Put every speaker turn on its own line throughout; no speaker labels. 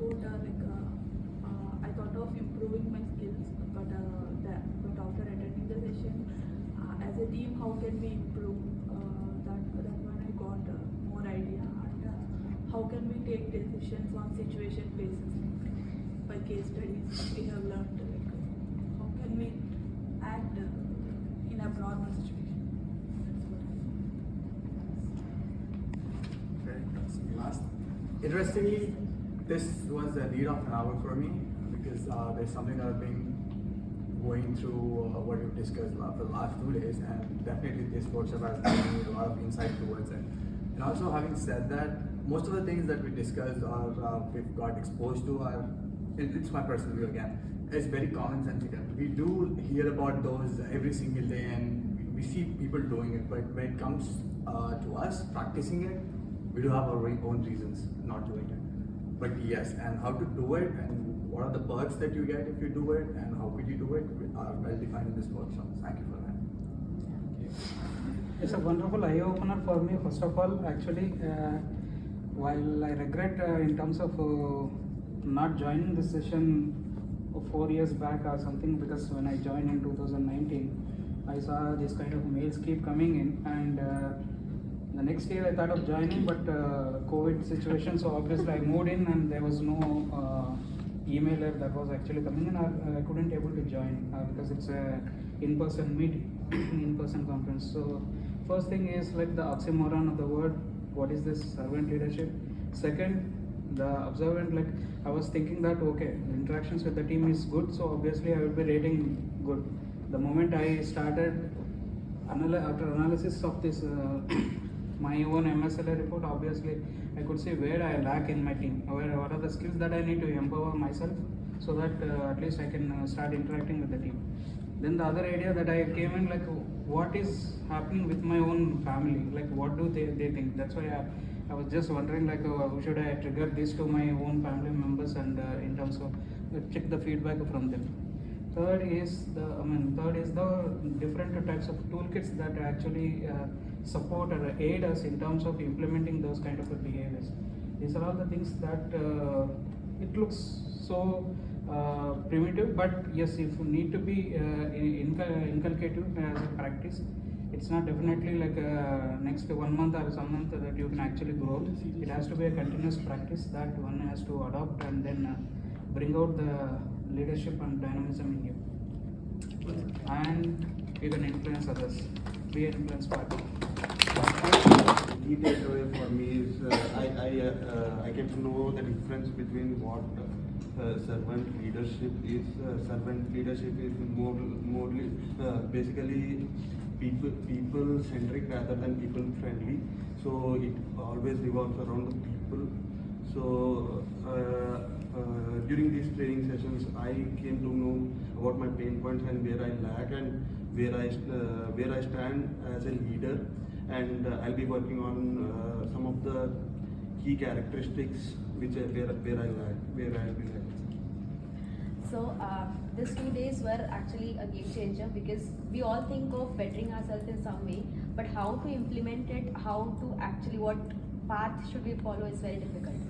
I thought of improving my skills, but after attending the session, as a team, how can we improve? That one I got more idea, and how can we take decisions on situation basis, by case studies we have learned. How can we act in abnormal situation?
Last. Interestingly, this was a lead of an hour for me because there's something that I've been going through what we've discussed for the last 2 days, and definitely this workshop has given me a lot of insight towards it. And also, having said that, most of the things that we discussed or we've got exposed to are, it's my personal view again, it's very commonsensical. We do hear about those every single day and we see people doing it, but when it comes to us practicing it, we do have our own reasons not doing it. But yes, and how to do it and what are the perks that you get if you do it and how could you do it are well defined in this workshop. Thank you for that.
It's a wonderful eye-opener for me. First of all, actually, while I regret in terms of not joining this session 4 years back or something, because when I joined in 2019, I saw this kind of mails keep coming in, and the next year I thought of joining, but COVID situation, so obviously I moved in and there was no emailer that was actually coming in. I couldn't able to join because it's a in-person meeting, in-person conference. So first thing is like the oxymoron of the word, what is this servant leadership? Second, the observant, like I was thinking that okay, the interactions with the team is good, so obviously I will be rating good. The moment I started after analysis of this my own MSLA report, obviously I could see where I lack in my team, what are the skills that I need to empower myself so that at least I can start interacting with the team. Then the other area that I came in, like what is happening with my own family, like what do they think. That's why I was just wondering like should I trigger this to my own family members and in terms of check the feedback from them. Third is the different types of toolkits that actually support or aid us in terms of implementing those kind of behaviors. These are all the things that it looks so primitive, but yes, if you need to be inculcative as a practice, it's not definitely like next 1 month or some month that you can actually grow. It has to be a continuous practice that one has to adopt and then bring out the leadership and dynamism in you, and you can influence others, be an influence party.
Key takeaway for me is I came to know the difference between what servant leadership is. Servant leadership is more basically people centric rather than people friendly. So it always revolves around the people. So during these training sessions, I came to know about my pain points and where I lack and where I stand as a leader, and I'll be working on some of the key characteristics where I lack, where I'll be lacking.
So these 2 days were actually a game changer because we all think of bettering ourselves in some way, but how to implement it, how to actually, what path should we follow is very difficult.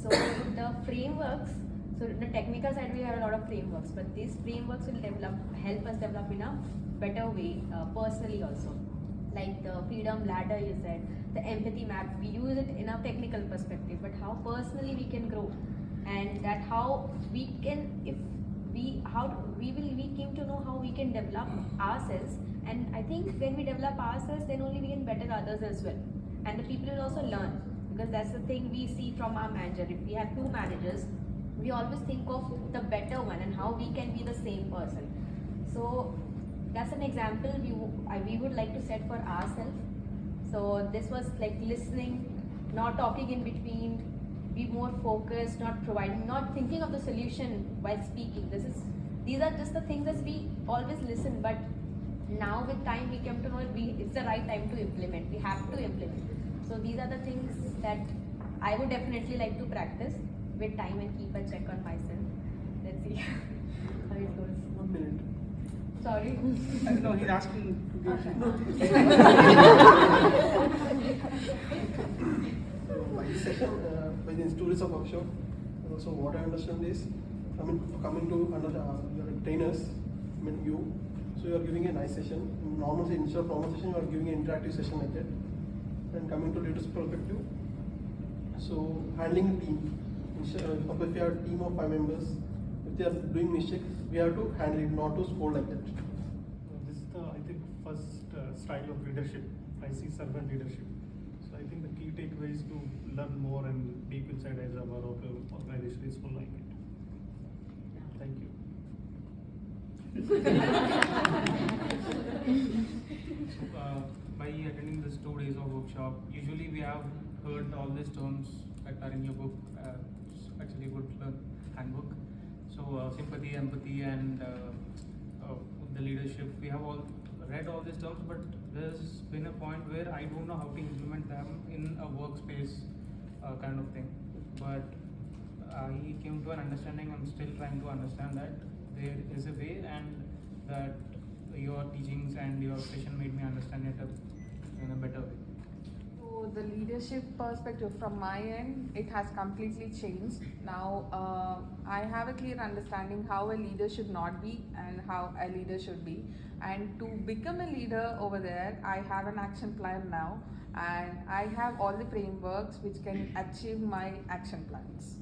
So the frameworks, so the technical side we have a lot of frameworks, but these frameworks will help us develop in a better way personally also. Like the freedom ladder you said, the empathy map, we use it in a technical perspective, but how personally we can grow, and that how we can, we came to know how we can develop ourselves. And I think when we develop ourselves, then only we can better others as well, and the people will also learn, because that's the thing we see from our manager. If we have 2 managers, we always think of the better one and how we can be the same person. So that's an example we would like to set for ourselves. So this was like listening, not talking in between, be more focused, not thinking of the solution while speaking. These are just the things that we always listen, but now with time we came to know it's the right time to implement. We have to implement. So these are the things that I would definitely like to practice with time and keep a check on myself. Let's see how it goes.
1 minute.
Sorry.
No, he's asking to give time.
My second, by the stories of workshop, So what I understand is, I mean, coming to another trainers, I mean you, so you are giving a nice session. Normally instead of normal session, you are giving an interactive session like that. And coming to leadership perspective, so handling a team. If you have a team of 5 members, if they are doing mistakes, we have to handle it, not to scold like that.
This is the, I think, first style of leadership. I see servant leadership. So I think the key takeaway is to learn more and deep inside Hyderabad or organization is following it. Thank you. So, by attending this 2 days of workshop, usually we have heard all these terms that are in your book. It's actually a good handbook. So sympathy, empathy, and the leadership. We have all read all these terms, but there's been a point where I don't know how to implement them in a workspace kind of thing. But I came to an understanding. I'm still trying to understand that there is a way, and that your teachings and your session made me understand it in a better way.
So the leadership perspective from my end, it has completely changed. Now I have a clear understanding how a leader should not be and how a leader should be. And to become a leader over there, I have an action plan now, and I have all the frameworks which can achieve my action plans.